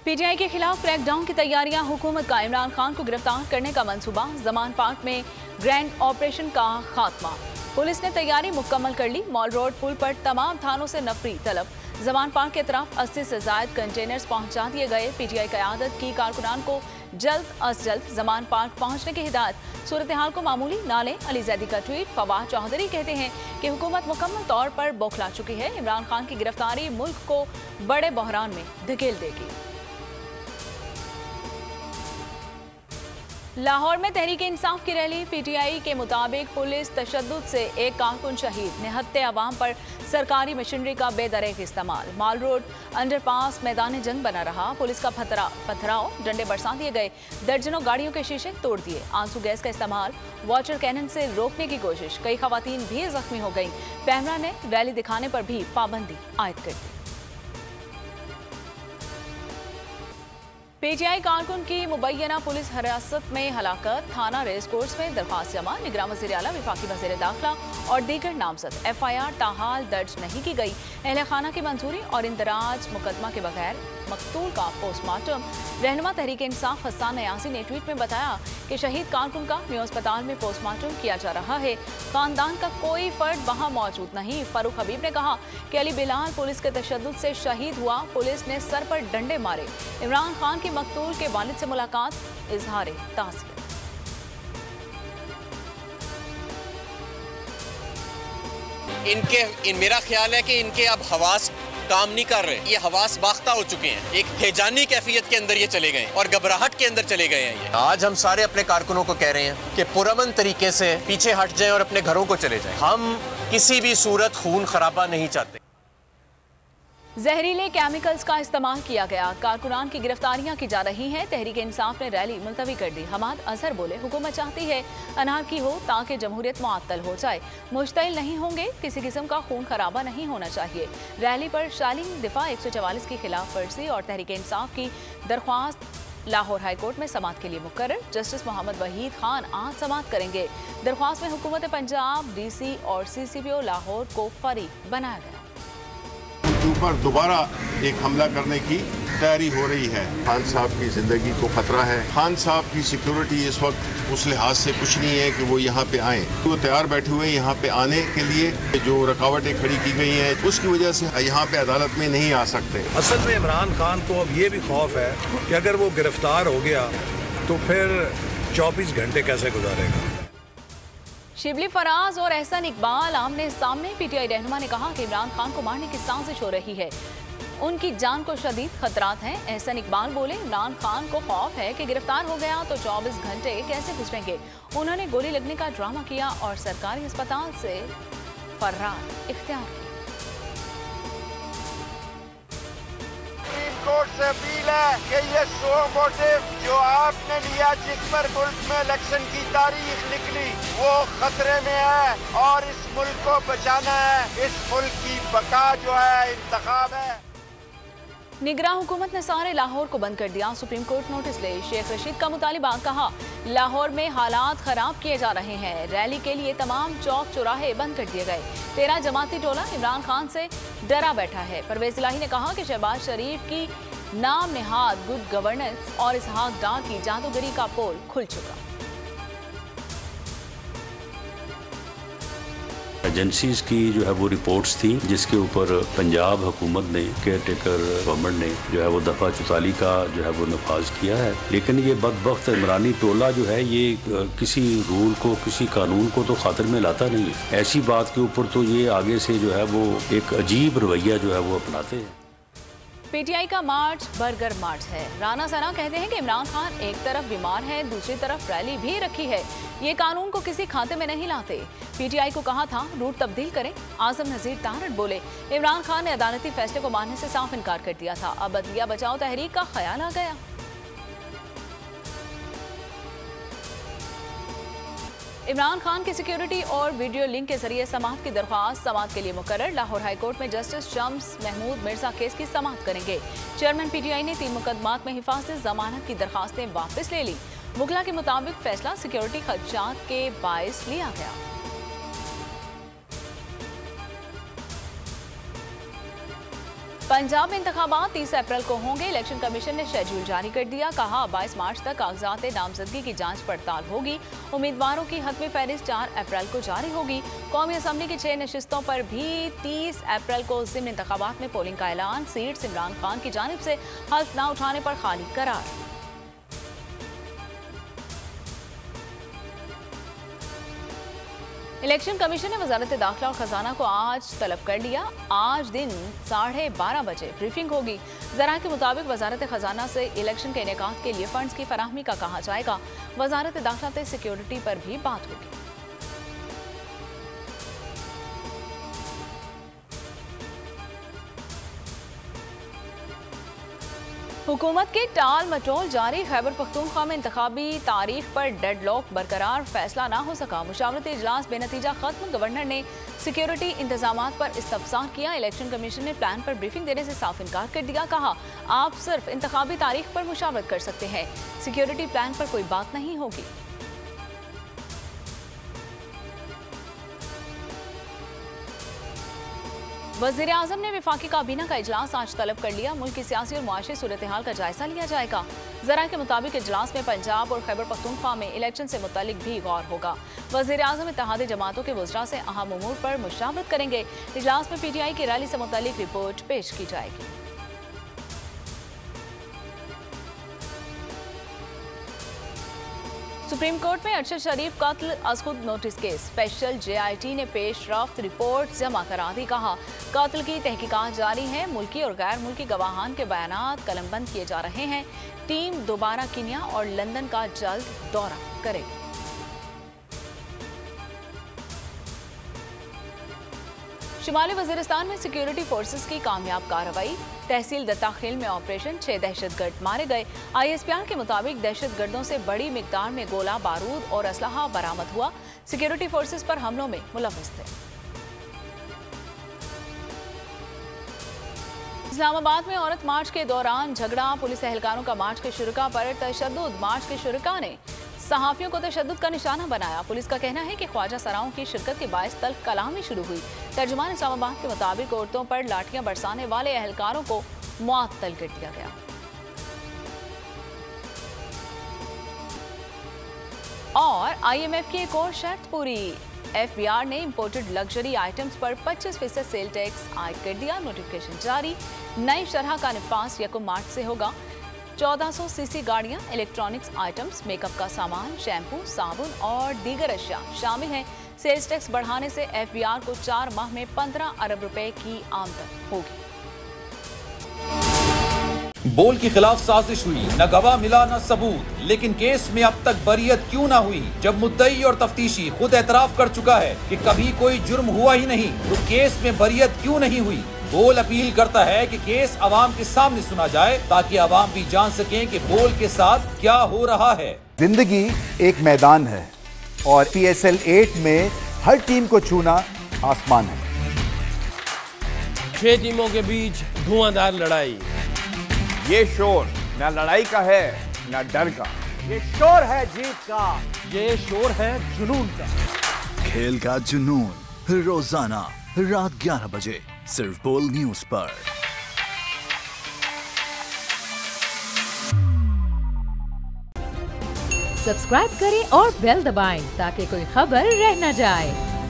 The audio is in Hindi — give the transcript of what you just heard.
पीटीआई के खिलाफ क्रैकडाउन की तैयारियां, हुकूमत का इमरान खान को गिरफ्तार करने का मंसूबा, जमान पार्क में ग्रैंड ऑपरेशन का खात्मा। पुलिस ने तैयारी मुकम्मल कर ली। मॉल रोड पुल पर तमाम थानों से नफरी तलब। जमान पार्क के तरफ 80 से ज्यादा कंटेनर्स पहुंचा दिए गए। पीटीआई क़यादत की कारकुनान को जल्द अज जल्द जमान पार्क पहुंचने की हिदायत। सूरत हाल को मामूली ना लें, अली जैदी का ट्वीट। फवाद चौधरी कहते हैं कि हुकूमत मुकम्मल तौर पर बौखला चुकी है। इमरान खान की गिरफ्तारी मुल्क को बड़े बहरान में धकेल देगी। लाहौर में तहरीक इंसाफ की रैली। पीटीआई के मुताबिक पुलिस तशद्दुद से एक कारकुन शहीद। निहत्ते अवाम पर सरकारी मशीनरी का बेदरेक इस्तेमाल। माल रोड अंडरपास मैदान जंग बना रहा। पुलिस का पथराव, डंडे बरसा दिए गए। दर्जनों गाड़ियों के शीशे तोड़ दिए। आंसू गैस का इस्तेमाल, वाटर कैनन से रोकने की कोशिश। कई खवातीन भी जख्मी हो गईं। पैमरा ने रैली दिखाने पर भी पाबंदी आयद कर दी। पीटीआई कारकुन की मुबैना पुलिस हिरासत में हलाकत। थाना रेस कोर्स में दरख्वास्त जमा। निगरान वज़ीर आला, वफाकी वज़ीर दाखिला और दीगर नामजद। FIR ताहाल दर्ज नहीं की गई। अहले खाना की मंजूरी और इंदराज मुकदमा के बगैर मकतूल का पोस्टमार्टम। रहनुमा तहरीक इंसाफ हसन नयासी ने ट्वीट में बताया कि शहीद कारकुन का न्यू अस्पताल में पोस्टमार्टम किया जा रहा है। खानदान का कोई फर्द वहां मौजूद नहीं। फारूक हबीब ने कहा कि अली बिलाल पुलिस के तशद्दुद से शहीद हुआ। पुलिस ने सर पर डंडे मारे। इमरान खान की मकतूल के वालिद से मुलाकात, इजहार ताज़ियत। मेरा ख्याल है कि इनके अब हवास काम नहीं कर रहे। ये हवास बाख्ता हो चुके हैं। एक हेजानी कैफियत के अंदर ये चले गए और घबराहट के अंदर चले गए हैं। ये आज हम सारे अपने कारकुनों को कह रहे हैं कि पुरअमन तरीके से पीछे हट जाएं और अपने घरों को चले जाएं। हम किसी भी सूरत खून खराबा नहीं चाहते। जहरीले केमिकल्स का इस्तेमाल किया गया। कारकुनान की गिरफ्तारियां की जा रही हैं। तहरीक इंसाफ ने रैली मुलतवी कर दी। हमाद अजहर बोले, हुकूमत चाहती है अनारकी हो ताकि जमहूरियत मुअत्तल हो जाए। मुश्तइल नहीं होंगे, किसी किस्म का खून खराबा नहीं होना चाहिए। रैली पर शालीन दिफा 144 की खिलाफ वर्जी और तहरीक इंसाफ की दरख्वास्त लाहौर हाई कोर्ट में समाअत के लिए मुकर्रर। जस्टिस मोहम्मद वहीद खान आज समाअत करेंगे। दरख्वास्त में हुकूमत पंजाब, DC और CCPO लाहौर को फरीक बनाया गया। ऊपर दोबारा एक हमला करने की तैयारी हो रही है। खान साहब की जिंदगी को खतरा है। खान साहब की सिक्योरिटी इस वक्त उस लिहाज से कुछ नहीं है कि वो यहाँ पे आए। वो तैयार बैठे हुए हैं यहाँ पे आने के लिए। जो रुकावटें खड़ी की गई हैं उसकी वजह से यहाँ पे अदालत में नहीं आ सकते। असल में इमरान खान को अब ये भी खौफ है कि अगर वो गिरफ्तार हो गया तो फिर 24 घंटे कैसे गुजारेगा। शिबली फराज और एहसन इकबाल आमने सामने। पीटीआई रहनुमा ने कहा कि इमरान खान को मारने की साजिश हो रही है। उनकी जान को शदीद खतरात हैं। एहसन इकबाल बोले, इमरान खान को खौफ है कि गिरफ्तार हो गया तो 24 घंटे कैसे गुजरेंगे। उन्होंने गोली लगने का ड्रामा किया और सरकारी अस्पताल से फर्रार इख्तियार की। कोर्ट से अपील है कि ये सो मोटिव जो आपने लिया, जिस पर मुल्क में इलेक्शन की तारीख निकली, वो खतरे में है और इस मुल्क को बचाना है। इस मुल्क की बका जो है इंतखाब है। निगरान हुकूमत ने सारे लाहौर को बंद कर दिया। सुप्रीम कोर्ट नोटिस ले। शेख रशीद का मुतालिबा, कहा लाहौर में हालात खराब किए जा रहे हैं। रैली के लिए तमाम चौक चौराहे बंद कर दिए गए। 13 जमाती टोला इमरान खान से डरा बैठा है। परवेज इलाही ने कहा कि शहबाज शरीफ की नाम नेहाद गुड गवर्नेंस और इसहाक डार की जादूगरी का पोल खुल चुका। एजेंसीज की जो है वो रिपोर्ट्स थी जिसके ऊपर पंजाब हुकूमत ने, केयर टेकर गवर्नमेंट ने जो है वो दफ़ा 44 का जो है वो नफाज किया है। लेकिन ये बदबख्त इमरानी टोला जो है ये किसी रूल को, किसी कानून को तो खातिर में लाता नहीं है। ऐसी बात के ऊपर तो ये आगे से जो है वो एक अजीब रवैया जो है वो अपनाते हैं। पीटीआई का मार्च बर्गर मार्च है। राना सना कहते हैं कि इमरान खान एक तरफ बीमार है, दूसरी तरफ रैली भी रखी है। ये कानून को किसी खाते में नहीं लाते। पीटीआई को कहा था रूट तब्दील करें। आजम नजीर तारड़ बोले, इमरान खान ने अदालती फैसले को मानने से साफ इनकार कर दिया था। अब बदलिया बचाओ तहरीक का ख्याल आ गया। इमरान खान की सिक्योरिटी और वीडियो लिंक के जरिए समाअत की दरख्वास्त समाअत के लिए मुकर्रर। लाहौर हाई कोर्ट में जस्टिस शम्स महमूद मिर्जा केस की समाअत करेंगे। चेयरमैन पीटीआई ने 3 मुकदमात में हिफाजत जमानत की दरखास्तें वापस ले ली। वकला के मुताबिक फैसला सिक्योरिटी खदशात के बायस लिया गया। पंजाब में इंतखाबात 30 अप्रैल को होंगे। इलेक्शन कमीशन ने शेड्यूल जारी कर दिया। कहा 22 मार्च तक कागजात नामजदगी की जांच पड़ताल होगी। उम्मीदवारों की हतमी फहरिस्त 4 अप्रैल को जारी होगी। कौमी असम्बली की 6 नशिस्तों पर भी 30 अप्रैल को ज़िम्न इंतखाबात में पोलिंग का ऐलान। सीट्स इमरान खान की जानिब से हल्फ न उठाने पर खाली करार। इलेक्शन कमीशन ने वजारत दाखिला और खजाना को आज तलब कर लिया। आज दिन 12:30 बजे ब्रीफिंग होगी। जरा के मुताबिक वजारत खजाना से इलेक्शन के इनेकात के लिए फंड्स की फराहमी का कहा जाएगा। वजारत दाखिला से सिक्योरिटी पर भी बात होगी। हुकूमत के टाल मटोल जारी। खैबर पख्तूनख्वा में इंतखाबी तारीख पर डेडलॉक बरकरार, फैसला ना हो सका। मुशावरती इजलास बेनतीजा खत्म। गवर्नर ने सिक्योरिटी इंतजामात पर इस्तफसार किया। इलेक्शन कमीशन ने प्लान पर ब्रीफिंग देने से साफ इनकार कर दिया। कहा आप सिर्फ इंतखाबी तारीख पर मुशावरत कर सकते हैं, सिक्योरिटी प्लान पर कोई बात नहीं होगी। वज़ीर-ए-आज़म ने वफाकी काबीना का इजलास आज तलब कर लिया। मुल्क की सियासी और मुआशी सूरत हाल का जायजा लिया जाएगा। जरा के मुताबिक इजलास में पंजाब और खैबर पख्तूनख्वा में इलेक्शन से मुतालिक भी गौर होगा। वज़ीर-ए-आज़म इत्तेहादी जमातों के वज़रा से अहम उमूर पर मुशावरत करेंगे। इजलास में PTI की रैली से मुतालिक रिपोर्ट पेश की जाएगी। सुप्रीम कोर्ट में अरशद शरीफ कत्ल अज़ खुद नोटिस केस। स्पेशल JIT ने पेशरफ्त रिपोर्ट जमा करा दी। कहा कत्ल की तहकीकात जारी है। मुल्की और गैर मुल्की गवाहान के बयानात कलमबंद किए जा रहे हैं। टीम दोबारा कीनिया और लंदन का जल्द दौरा करेगी। शुमाली वजीरिस्तान में सिक्योरिटी फोर्सेस की कामयाब कार्रवाई। तहसील दत्ताखेल में ऑपरेशन, 6 दहशतगर्द मारे गए। ISPR के मुताबिक दहशतगर्दों से बड़ी मिकदार में गोला बारूद और असलहा बरामद हुआ। सिक्योरिटी फोर्सेस पर हमलों में मुलव्वस थे। इस्लामाबाद में औरत मार्च के दौरान झगड़ा। पुलिस एहलकारों का मार्च के शुरका पर तशद्दुद। मार्च के शुरका ने सहाफियों को तशद्दुद का निशाना बनाया। पुलिस का कहना है कि ख्वाजा सराओं की शिरकत के बायस तल्ख कलामी शुरू हुई। तर्जुमान इस्लामाबाद के मुताबिक औरतों पर लाठियां बरसाने वाले एहलकारों को मुअत्तल कर दिया गया। और IMF की एक और शर्त पूरी। FBR ने इंपोर्टेड लग्जरी आइटम्स पर 25% सेल टैक्स आयद कर दिया। नोटिफिकेशन जारी। नई शरह का निफाज 1 मार्च से होगा। 1400 CC गाड़ियां, इलेक्ट्रॉनिक्स आइटम्स, मेकअप का सामान, शैम्पू, साबुन और दीगर अशिया शामिल हैं। सेल्स टैक्स बढ़ाने से FBR को 4 माह में 15 अरब रुपए की आमदन होगी। बोल के खिलाफ साजिश हुई, न गवाह मिला न सबूत, लेकिन केस में अब तक बरियत क्यों ना हुई? जब मुद्दई और तफ्तीशी खुद एतराफ कर चुका है कि कभी कोई जुर्म हुआ ही नहीं, तो केस में बरियत क्यों नहीं हुई? बोल अपील करता है कि केस अवाम के सामने सुना जाए ताकि अवाम भी जान सकें कि बोल के साथ क्या हो रहा है। जिंदगी एक मैदान है और PSL 8 में हर टीम को छूना आसमान है। 6 टीमों के बीच धुआंधार लड़ाई। ये शोर न लड़ाई का है न डर का, ये शोर है जीत का, ये शोर है जुनून का। खेल का जुनून रोजाना रात 11 बजे सिर्फ बोल न्यूज पर। सब्सक्राइब करें और बेल दबाएं ताकि कोई खबर रह न जाए।